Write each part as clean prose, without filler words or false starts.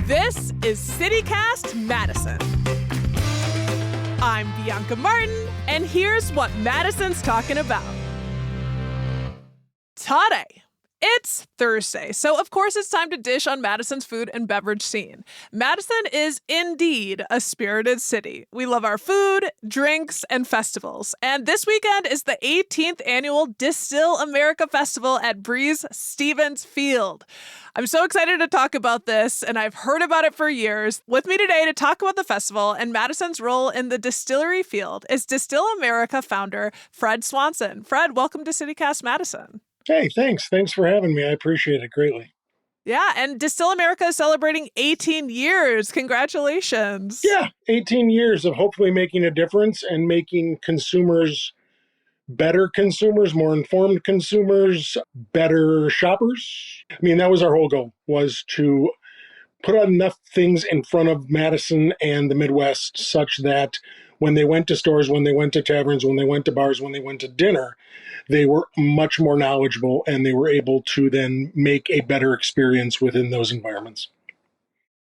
This is CityCast Madison. I'm Bianca Martin, and here's what Madison's talking about. Today, it's Thursday, so of course it's time to dish on Madison's food and beverage scene. Madison is indeed a spirited city. We love our food, drinks, and festivals. And this weekend is the 18th annual Distill America Festival at Breeze Stevens Field. I'm so excited to talk about this, and I've heard about it for years. With me today to talk about the festival and Madison's role in the distillery field is Distill America founder Fred Swanson. Fred, welcome to CityCast Madison. Hey, thanks. Thanks for having me. I appreciate it greatly. Yeah, and Distill America is celebrating 18 years. Congratulations. Yeah, 18 years of hopefully making a difference and making consumers better consumers, more informed consumers, better shoppers. I mean, that was our whole goal, was to put on enough things in front of Madison and the Midwest such that when they went to stores, when they went to taverns, when they went to bars, when they went to dinner, they were much more knowledgeable and they were able to then make a better experience within those environments.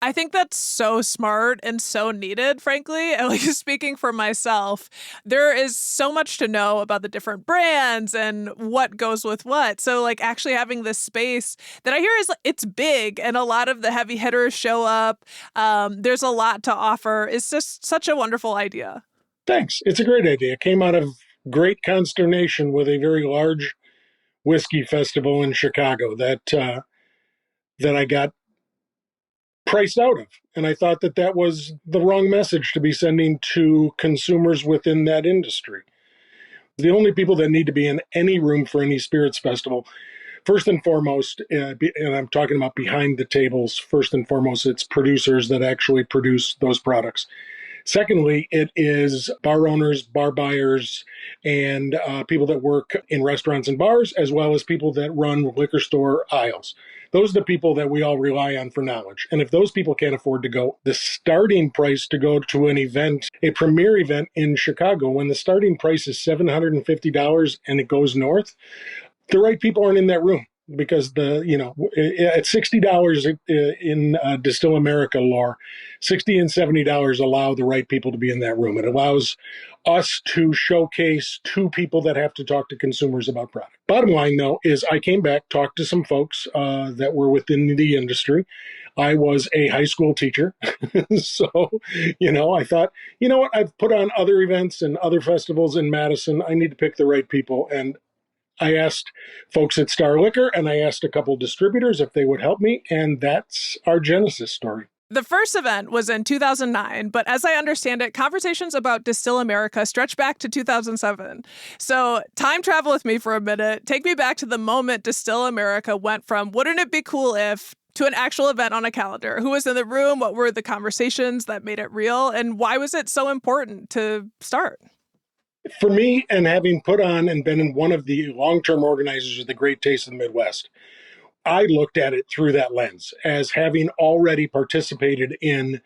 I think that's so smart and so needed, frankly. At least speaking for myself, there is so much to know about the different brands and what goes with what. So actually having this space that I hear is it's big and a lot of the heavy hitters show up. There's a lot to offer. It's just such a wonderful idea. Thanks. It's a great idea. It came out of great consternation with a very large whiskey festival in Chicago that I got priced out of. And I thought that was the wrong message to be sending to consumers within that industry. The only people that need to be in any room for any spirits festival, first and foremost, and I'm talking about behind the tables, first and foremost, it's producers that actually produce those products. Secondly, it is bar owners, bar buyers, and people that work in restaurants and bars, as well as people that run liquor store aisles. Those are the people that we all rely on for knowledge. And if those people can't afford to go, the starting price to go to an event, a premier event in Chicago, when the starting price is $750 and it goes north, the right people aren't in that room. Because at $60 in Distill America lore, $60 and $70 allow the right people to be in that room. It allows us to showcase to people that have to talk to consumers about product. Bottom line, though, is I came back, talked to some folks that were within the industry. I was a high school teacher. So, I thought, what? I've put on other events and other festivals in Madison. I need to pick the right people. And I asked folks at Star Liquor and I asked a couple distributors if they would help me. And that's our genesis story. The first event was in 2009, but as I understand it, conversations about Distill America stretch back to 2007. So time travel with me for a minute. Take me back to the moment Distill America went from wouldn't it be cool if to an actual event on a calendar. Who was in the room? What were the conversations that made it real? And why was it so important to start? For me, and having put on and been in one of the long-term organizers of the Great Taste of the Midwest, I looked at it through that lens as having already participated in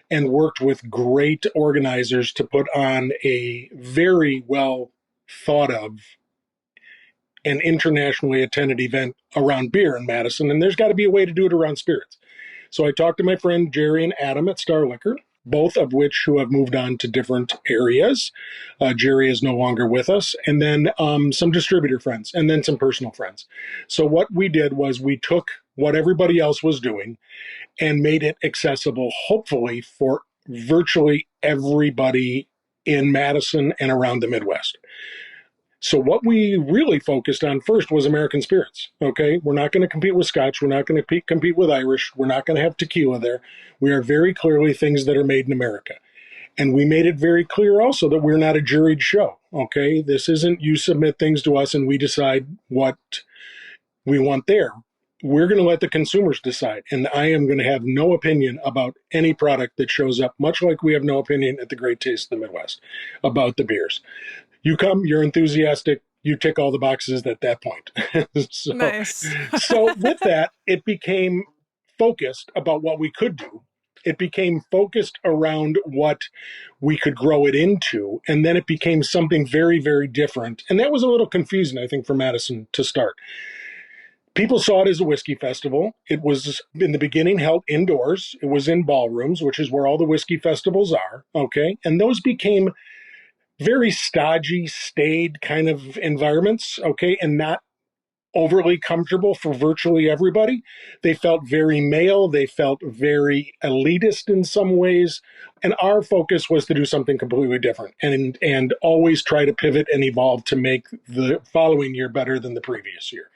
and worked with great organizers to put on a very well thought of and internationally attended event around beer in Madison. And there's got to be a way to do it around spirits. So I talked to my friend Jerry and Adam at Star Liquor, both of which who have moved on to different areas. Jerry is no longer with us. And then some distributor friends and then some personal friends. So what we did was we took what everybody else was doing and made it accessible, hopefully, for virtually everybody in Madison and around the Midwest. So what we really focused on first was American spirits, okay? We're not going to compete with Scotch. We're not going to compete with Irish. We're not going to have tequila there. We are very clearly things that are made in America. And we made it very clear also that we're not a juried show, okay? This isn't you submit things to us and we decide what we want there. We're going to let the consumers decide. And I am going to have no opinion about any product that shows up, much like we have no opinion at the Great Taste of the Midwest about the beers. You come, you're enthusiastic, you tick all the boxes at that point. Nice. So with that, it became focused about what we could do. It became focused around what we could grow it into. And then it became something very, very different. And that was a little confusing, I think, for Madison to start. People saw it as a whiskey festival. It was in the beginning held indoors. It was in ballrooms, which is where all the whiskey festivals are. Okay. And those became very stodgy, staid kind of environments. Okay. And not overly comfortable for virtually everybody. They felt very male. They felt very elitist in some ways. And our focus was to do something completely different and always try to pivot and evolve to make the following year better than the previous year.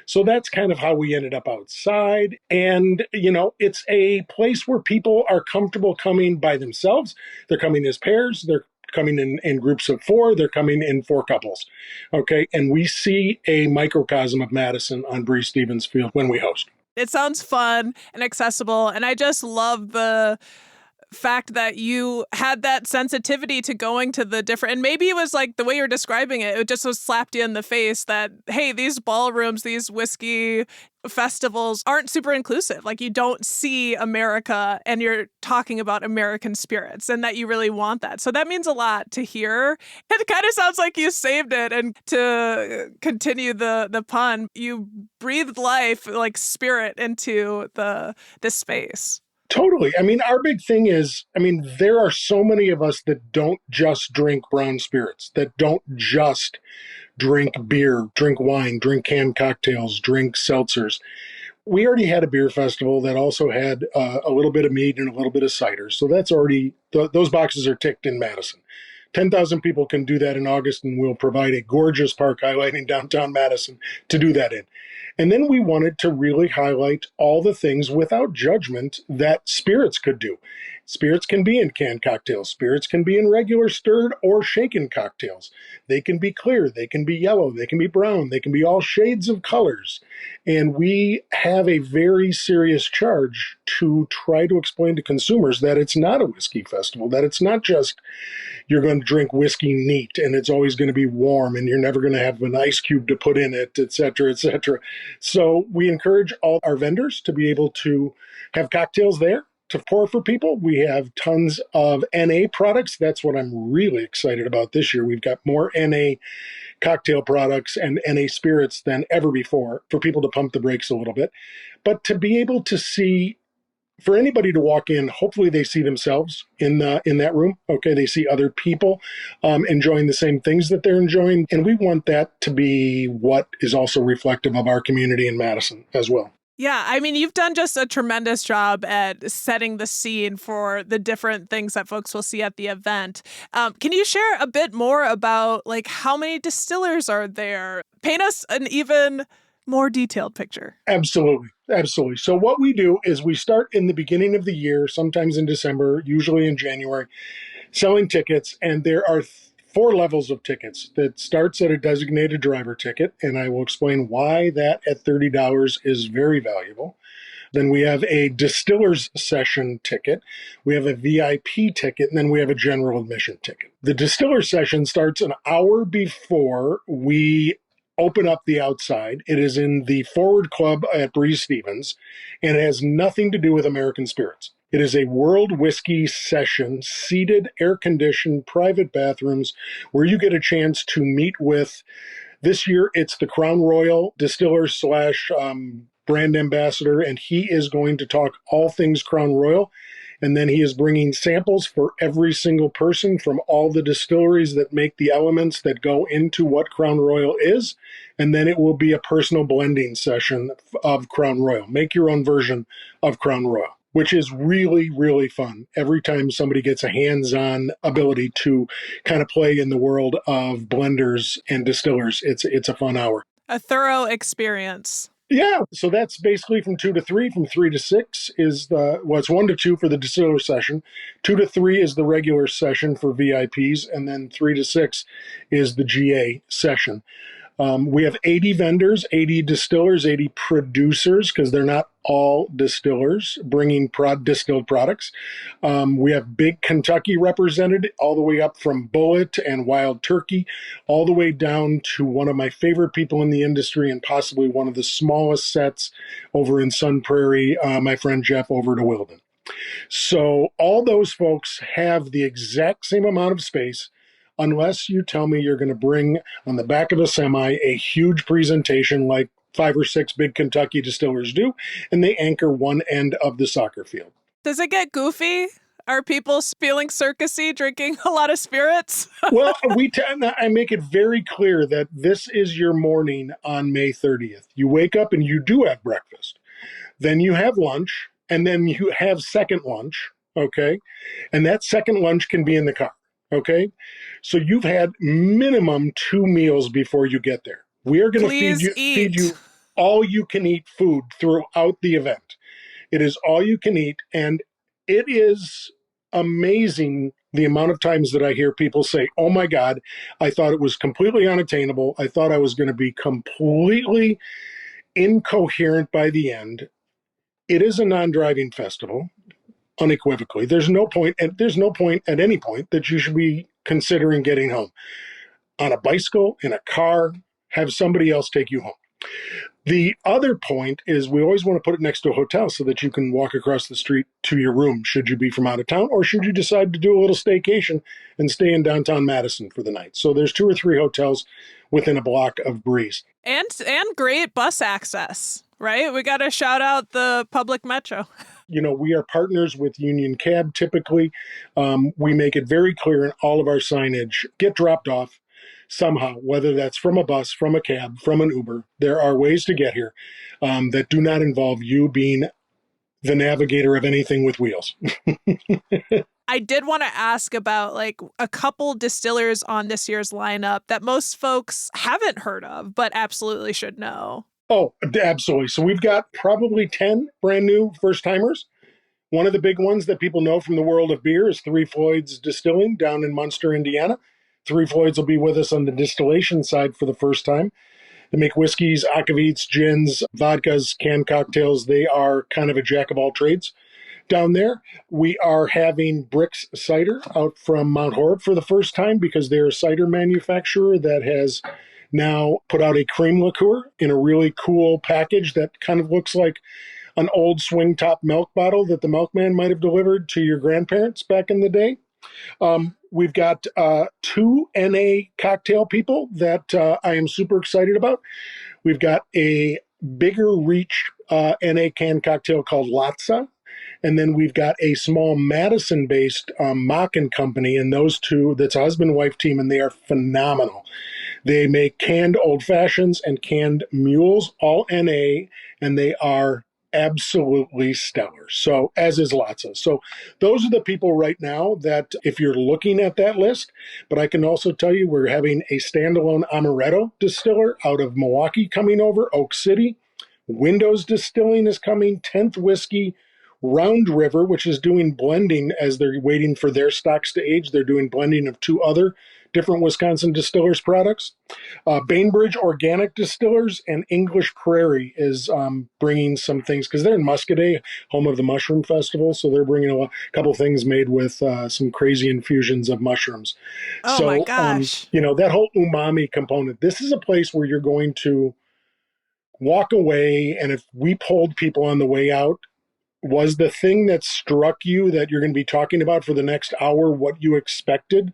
So that's kind of how we ended up outside. And, it's a place where people are comfortable coming by themselves. They're coming as pairs. They're coming in groups of four. They're coming in four couples. Okay. And we see a microcosm of Madison on Bree Stevens Field when we host. It sounds fun and accessible. And I just love the fact that you had that sensitivity to going to the different, and maybe it was like the way you're describing it, it just was slapped you in the face that, hey, these ballrooms, these whiskey festivals aren't super inclusive. Like, you don't see America and you're talking about American spirits, and that you really want that. So that means a lot to hear. It kind of sounds like you saved it. And to continue the pun, you breathed life, like spirit, into this space. Totally. I mean, our big thing is, there are so many of us that don't just drink brown spirits, that don't just drink beer, drink wine, drink canned cocktails, drink seltzers. We already had a beer festival that also had a little bit of mead and a little bit of cider. So that's already, those boxes are ticked in Madison. 10,000 people can do that in August, and we'll provide a gorgeous park highlighting downtown Madison to do that in. And then we wanted to really highlight all the things without judgment that spirits could do. Spirits can be in canned cocktails. Spirits can be in regular stirred or shaken cocktails. They can be clear. They can be yellow. They can be brown. They can be all shades of colors. And we have a very serious charge to try to explain to consumers that it's not a whiskey festival, that it's not just you're going to drink whiskey neat and it's always going to be warm and you're never going to have an ice cube to put in it, et cetera, et cetera. So we encourage all our vendors to be able to have cocktails there to pour for people. We have tons of NA products. That's what I'm really excited about this year. We've got more NA cocktail products and NA spirits than ever before for people to pump the brakes a little bit. But to be able to see, for anybody to walk in, hopefully they see themselves in that room. Okay, they see other people enjoying the same things that they're enjoying. And we want that to be what is also reflective of our community in Madison as well. Yeah, I mean, you've done just a tremendous job at setting the scene for the different things that folks will see at the event. Can you share a bit more about, like, how many distillers are there? Paint us an even more detailed picture. Absolutely. Absolutely. So what we do is we start in the beginning of the year, sometimes in December, usually in January, selling tickets. And there are four levels of tickets. That starts at a designated driver ticket, and I will explain why that at $30 is very valuable. Then we have a distiller's session ticket. We have a VIP ticket, and then we have a general admission ticket. The distiller session starts an hour before we open up the outside. It is in the Forward Club at Bree Stevens, and it has nothing to do with American spirits. It is a world whiskey session, seated, air-conditioned, private bathrooms, where you get a chance to meet with, this year it's the Crown Royal distiller slash brand ambassador, and he is going to talk all things Crown Royal. And then he is bringing samples for every single person from all the distilleries that make the elements that go into what Crown Royal is. And then it will be a personal blending session of Crown Royal. Make your own version of Crown Royal, which is really, really fun. Every time somebody gets a hands-on ability to kind of play in the world of blenders and distillers, it's a fun hour. A thorough experience. Yeah, so that's basically from 2 to 3. From 3 to 6 is it's 1 to 2 for the distiller session. 2 to 3 is the regular session for VIPs, and then 3 to 6 is the GA session. We have 80 vendors, 80 distillers, 80 producers, because they're not all distillers bringing distilled products. We have Big Kentucky represented, all the way up from Bullet and Wild Turkey, all the way down to one of my favorite people in the industry and possibly one of the smallest sets over in Sun Prairie, my friend Jeff over to Wilden. So all those folks have the exact same amount of space, unless you tell me you're going to bring on the back of a semi a huge presentation like 5 or 6 big Kentucky distillers do, and they anchor one end of the soccer field. Does it get goofy? Are people feeling circusy, drinking a lot of spirits? Well, I make it very clear that this is your morning on May 30th. You wake up and you do have breakfast. Then you have lunch, and then you have second lunch, okay? And that second lunch can be in the car, okay? So you've had minimum 2 meals before you get there. We are going to feed you all you can eat food throughout the event. It is all you can eat, and it is amazing the amount of times that I hear people say, "Oh my God, I thought it was completely unattainable. I thought I was going to be completely incoherent by the end." It is a non-driving festival, unequivocally. There's no point at any point that you should be considering getting home. On a bicycle, in a car, have somebody else take you home. The other point is we always want to put it next to a hotel so that you can walk across the street to your room should you be from out of town, or should you decide to do a little staycation and stay in downtown Madison for the night. So there's 2 or 3 hotels within a block of Breeze. And great bus access, right? We got to shout out the public metro. We are partners with Union Cab typically. We make it very clear in all of our signage, get dropped off somehow, whether that's from a bus, from a cab, from an Uber. There are ways to get here that do not involve you being the navigator of anything with wheels. I did want to ask about like a couple distillers on this year's lineup that most folks haven't heard of, but absolutely should know. Oh, absolutely. So we've got probably 10 brand new first timers. One of the big ones that people know from the world of beer is Three Floyds Distilling down in Munster, Indiana. Three Floyds will be with us on the distillation side for the first time. They make whiskeys, akavits, gins, vodkas, canned cocktails. They are kind of a jack of all trades down there. We are having Bricks Cider out from Mount Horeb for the first time because they're a cider manufacturer that has now put out a cream liqueur in a really cool package that kind of looks like an old swing top milk bottle that the milkman might have delivered to your grandparents back in the day. We've got 2 NA cocktail people that I am super excited about. We've got a bigger reach NA canned cocktail called Latza. And then we've got a small Madison-based Mock & Company, and those two, that's a husband-wife team, and they are phenomenal. They make canned old fashions and canned mules, all NA, and they are absolutely stellar. So, as is Latza. So, those are the people right now that, if you're looking at that list, but I can also tell you we're having a standalone amaretto distiller out of Milwaukee coming over, Oak City. Windows Distilling is coming, 10th Whiskey. Round River, which is doing blending as they're waiting for their stocks to age. They're doing blending of 2 other different Wisconsin Distillers products. Bainbridge Organic Distillers and English Prairie is bringing some things because they're in Muscadet, home of the Mushroom Festival. So they're bringing a couple things made with some crazy infusions of mushrooms. Oh my gosh. That whole umami component. This is a place where you're going to walk away. And if we polled people on the way out, was the thing that struck you that you're going to be talking about for the next hour what you expected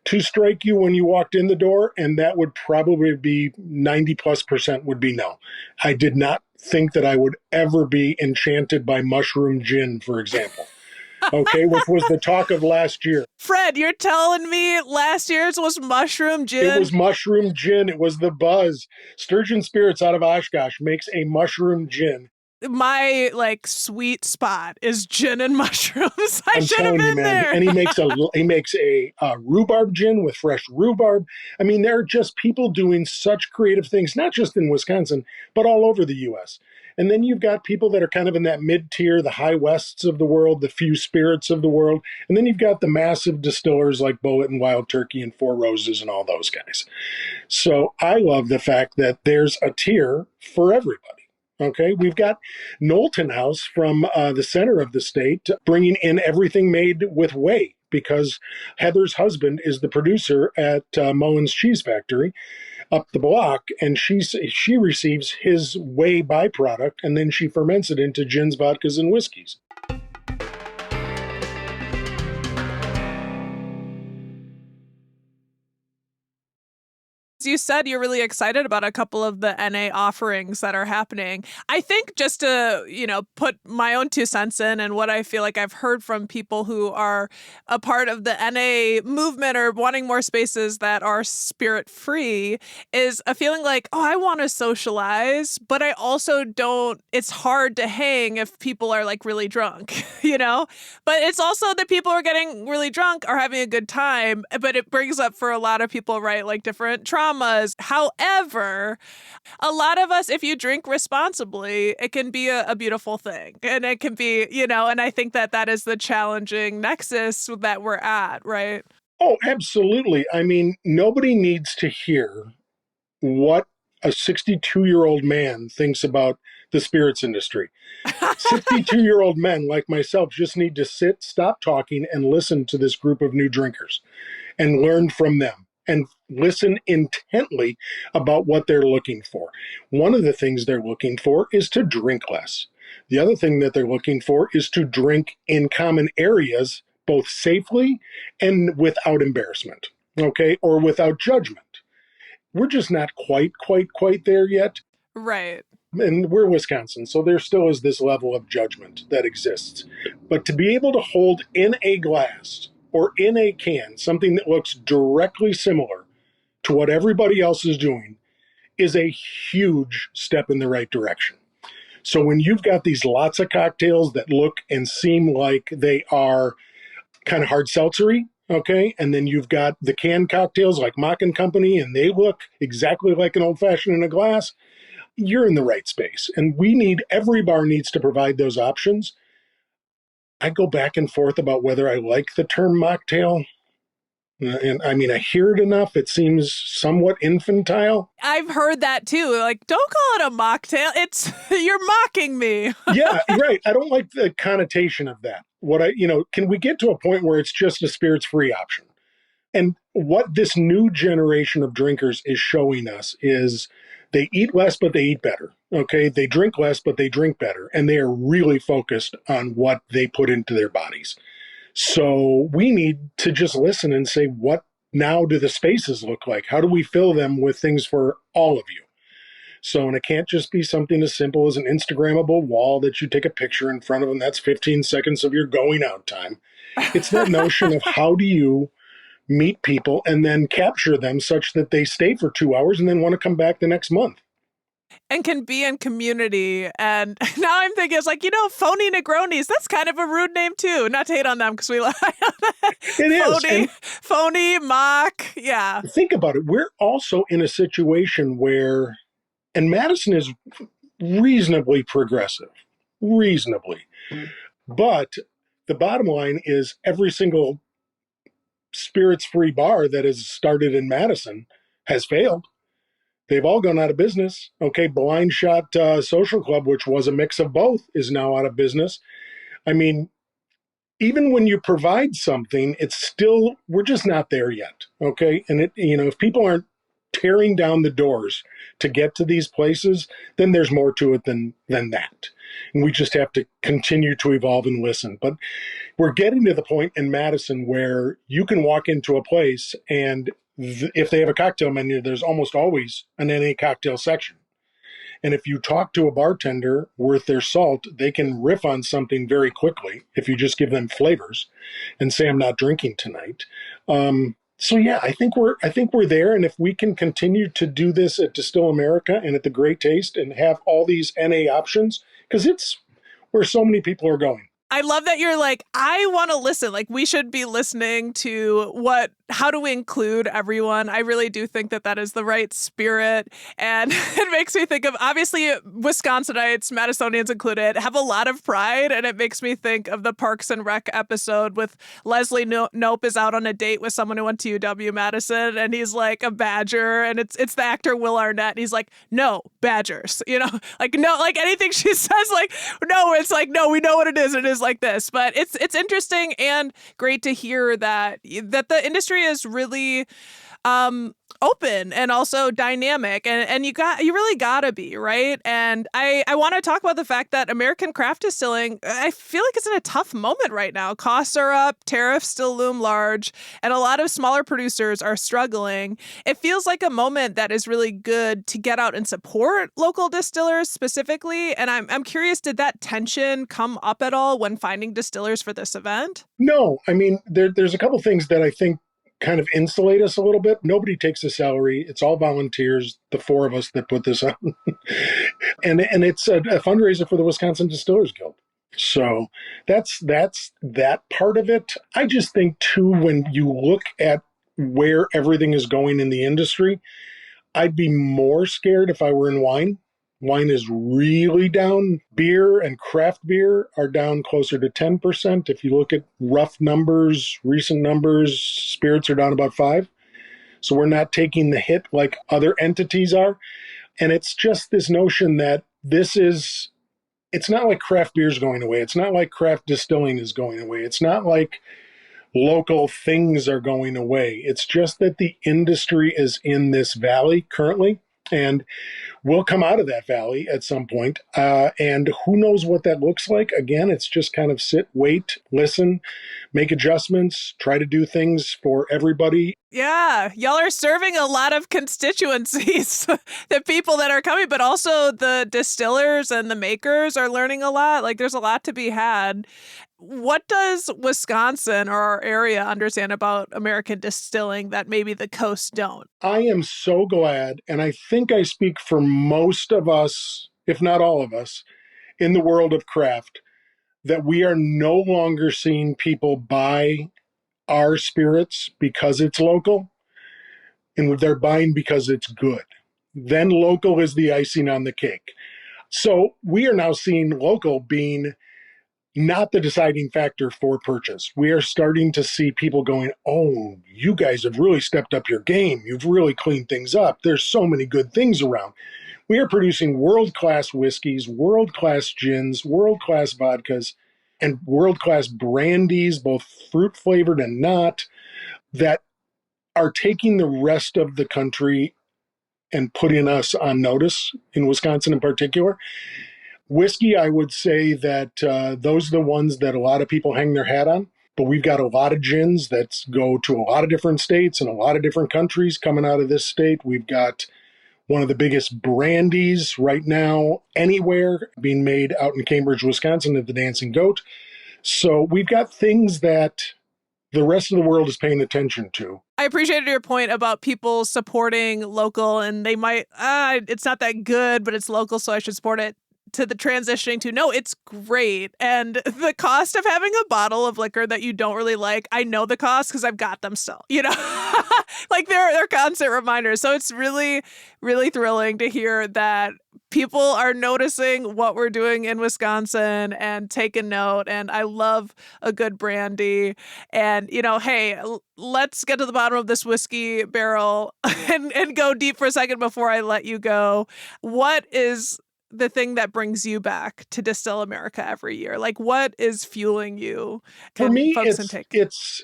to strike you when you walked in the door? And that would probably be 90+% would be no. I did not think that I would ever be enchanted by mushroom gin, for example. Okay, which was the talk of last year. Fred, you're telling me last year's was mushroom gin? It was mushroom gin. It was the buzz. Sturgeon Spirits out of Oshkosh makes a mushroom gin. My sweet spot is gin and mushrooms. I should have been there. And he makes a rhubarb gin with fresh rhubarb. I mean, there are just people doing such creative things, not just in Wisconsin, but all over the U.S. And then you've got people that are kind of in that mid-tier, the High Wests of the world, the Few Spirits of the world. And then you've got the massive distillers like Bullet and Wild Turkey and Four Roses and all those guys. So I love the fact that there's a tier for everybody. Okay, we've got Knowlton House from the center of the state bringing in everything made with whey because Heather's husband is the producer at Mullen's Cheese Factory up the block, and she receives his whey byproduct, and then she ferments it into gins, vodkas, and whiskeys. You said you're really excited about a couple of the NA offerings that are happening. I think just to, put my own 2 cents in and what I feel like I've heard from people who are a part of the NA movement or wanting more spaces that are spirit free is a feeling like, oh, I want to socialize, but I also don't, it's hard to hang if people are like really drunk, But it's also that people are getting really drunk are having a good time, but it brings up for a lot of people, right, like different traumas. However, a lot of us, if you drink responsibly, it can be a beautiful thing. And it can be, and I think that that is the challenging nexus that we're at, right? Oh, absolutely. I mean, nobody needs to hear what a 62-year-old man thinks about the spirits industry. 62-year-old men like myself just need to sit, stop talking, and listen to this group of new drinkers and learn from them and listen intently about what they're looking for. One of the things they're looking for is to drink less. The other thing that they're looking for is to drink in common areas, both safely and without embarrassment, okay, or without judgment. We're just not quite there yet. Right. And we're Wisconsin, so there still is this level of judgment that exists. But to be able to hold in a glass or in a can something that looks directly similar to what everybody else is doing is a huge step in the right direction. So when you've got these lots of cocktails that look and seem like they are kind of hard seltzery, okay, and then you've got the canned cocktails like Mock and Company, and they look exactly like an old fashioned in a glass, you're in the right space. And every bar needs to provide those options. I go back and forth about whether I like the term mocktail. And I mean, I hear it enough. It seems somewhat infantile. I've heard that too. Like, don't call it a mocktail. You're mocking me. Yeah, right. I don't like the connotation of that. Can we get to a point where it's just a spirits free option? And what this new generation of drinkers is showing us is they eat less, but they eat better. Okay. They drink less, but they drink better. And they are really focused on what they put into their bodies. So we need to just listen and say, what now do the spaces look like? How do we fill them with things for all of you? So, and it can't just be something as simple as an Instagrammable wall that you take a picture in front of, and that's 15 seconds of your going out time. It's that notion of how do you meet people and then capture them such that they stay for 2 hours and then want to come back the next month. And can be in community. And now I'm thinking, it's like, phony Negronis, that's kind of a rude name too. Not to hate on them because we lie on that. It is. Phony, mock, yeah. Think about it. We're also in a situation where, and Madison is reasonably progressive, reasonably. But the bottom line is every single spirits-free bar that has started in Madison has failed. They've all gone out of business. Okay, Blind Shot Social Club, which was a mix of both, is now out of business. I mean, even when you provide something, we're just not there yet. Okay, and if people aren't tearing down the doors to get to these places, then there's more to it than that. And we just have to continue to evolve and listen. But we're getting to the point in Madison where you can walk into a place and if they have a cocktail menu, there's almost always an NA cocktail section. And if you talk to a bartender worth their salt, they can riff on something very quickly if you just give them flavors and say, I'm not drinking tonight. So yeah, I think we're there. And if we can continue to do this at Distill America and at the Great Taste and have all these NA options, because it's where so many people are going. I love that you're like, I want to listen. Like, we should be listening to how do we include everyone? I really do think that that is the right spirit. And it makes me think of, obviously, Wisconsinites, Madisonians included, have a lot of pride. And it makes me think of the Parks and Rec episode with Leslie Knope is out on a date with someone who went to UW-Madison. And he's like a Badger. And it's the actor Will Arnett. And he's like, no, Badgers. Like, no, like anything she says, like, no, it's like, no, we know what it is. It is like this. But it's interesting and great to hear that the industry is really open and also dynamic, and you really gotta be, right. And I want to talk about the fact that American craft distilling, I feel like it's in a tough moment right now. Costs are up, tariffs still loom large, and a lot of smaller producers are struggling. It feels like a moment that is really good to get out and support local distillers specifically, and I'm curious, did that tension come up at all when finding distillers for this event? No, I mean, there's a couple things that I think kind of insulate us a little bit. Nobody takes a salary. It's all volunteers, the four of us that put this on. And it's a fundraiser for the Wisconsin Distillers Guild. So that's that part of it. I just think too, when you look at where everything is going in the industry, I'd be more scared if I were in wine. Wine is really down. Beer and craft beer are down closer to 10%. If you look at rough numbers, recent numbers, spirits are down about 5%. So we're not taking the hit like other entities are. And it's just this notion that it's not like craft beer is going away. It's not like craft distilling is going away. It's not like local things are going away. It's just that the industry is in this valley currently. And we'll come out of that valley at some point. And who knows what that looks like? Again, it's just kind of sit, wait, listen, make adjustments, try to do things for everybody. Yeah, y'all are serving a lot of constituencies, the people that are coming, but also the distillers and the makers are learning a lot. Like, there's a lot to be had. What does Wisconsin or our area understand about American distilling that maybe the coast don't? I am so glad, and I think I speak for most of us, if not all of us, in the world of craft, that we are no longer seeing people buy our spirits because it's local, and they're buying because it's good. Then local is the icing on the cake. So we are now seeing local being not the deciding factor for purchase. We are starting to see people going, oh, you guys have really stepped up your game. You've really cleaned things up. There's so many good things around. We are producing world-class whiskeys, world-class gins, world-class vodkas, and world-class brandies, both fruit-flavored and not, that are taking the rest of the country and putting us on notice, in Wisconsin in particular. Whiskey, I would say that those are the ones that a lot of people hang their hat on. But we've got a lot of gins that go to a lot of different states and a lot of different countries coming out of this state. We've got one of the biggest brandies right now anywhere being made out in Cambridge, Wisconsin at the Dancing Goat. So we've got things that the rest of the world is paying attention to. I appreciated your point about people supporting local, and they might, it's not that good, but it's local, so I should support it. To the transitioning to, no, it's great. And the cost of having a bottle of liquor that you don't really like, I know the cost because I've got them still, like they're constant reminders. So it's really, really thrilling to hear that people are noticing what we're doing in Wisconsin and taking note. And I love a good brandy. And, hey, let's get to the bottom of this whiskey barrel and go deep for a second before I let you go. What is the thing that brings you back to Distill America every year? Like, what is fueling you? For me, it's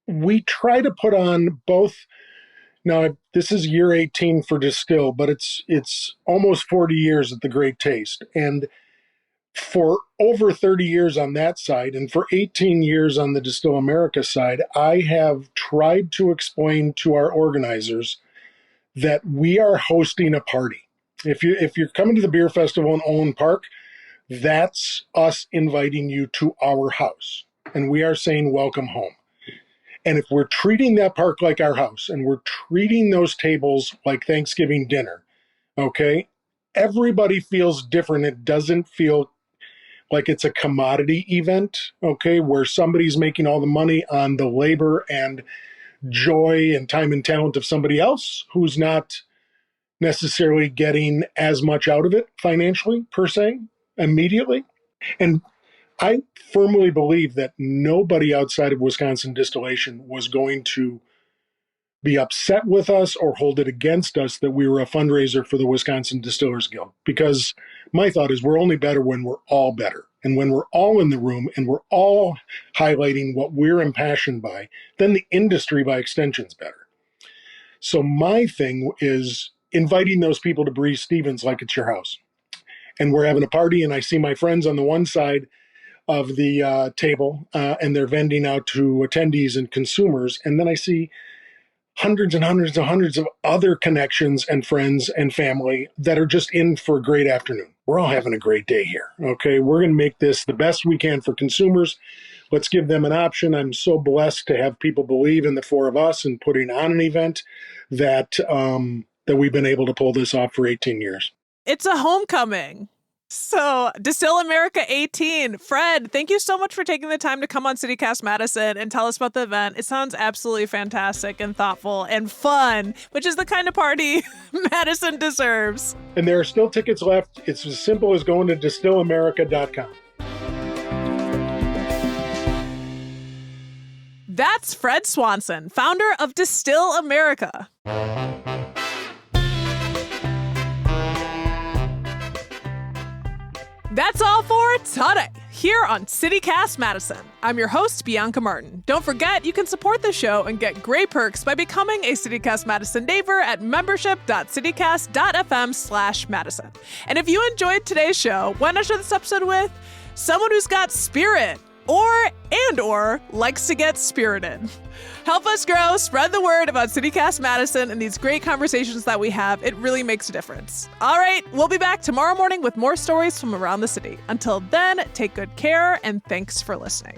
we try to put on both. Now, this is year 18 for Distill, but it's almost 40 years at the Great Taste. And for over 30 years on that side, and for 18 years on the Distill America side, I have tried to explain to our organizers that we are hosting a party. If you're coming to the beer festival in Olin Park, that's us inviting you to our house. And we are saying, welcome home. And if we're treating that park like our house, and we're treating those tables like Thanksgiving dinner, okay, everybody feels different. It doesn't feel like it's a commodity event, okay, where somebody's making all the money on the labor and joy and time and talent of somebody else who's not necessarily getting as much out of it financially, per se, immediately. And I firmly believe that nobody outside of Wisconsin Distillation was going to be upset with us or hold it against us that we were a fundraiser for the Wisconsin Distillers Guild. Because my thought is we're only better when we're all better. And when we're all in the room and we're all highlighting what we're impassioned by, then the industry by extension is better. So my thing is inviting those people to Breeze Stevens like it's your house. And we're having a party, and I see my friends on the one side of the table, and they're vending out to attendees and consumers. And then I see hundreds and hundreds and hundreds of other connections and friends and family that are just in for a great afternoon. We're all having a great day here. Okay, we're going to make this the best we can for consumers. Let's give them an option. I'm so blessed to have people believe in the four of us and putting on an event that that we've been able to pull this off for 18 years. It's a homecoming. So, Distill America 18. Fred, thank you so much for taking the time to come on CityCast Madison and tell us about the event. It sounds absolutely fantastic and thoughtful and fun, which is the kind of party Madison deserves. And there are still tickets left. It's as simple as going to distillamerica.com. That's Fred Swanson, founder of Distill America. That's all for today here on CityCast Madison. I'm your host, Bianca Martin. Don't forget, you can support the show and get great perks by becoming a CityCast Madison neighbor at membership.citycast.fm/Madison. And if you enjoyed today's show, why not share this episode with someone who's got spirit or likes to get spirited? Help us grow, spread the word about CityCast Madison and these great conversations that we have. It really makes a difference. All right, we'll be back tomorrow morning with more stories from around the city. Until then, take good care and thanks for listening.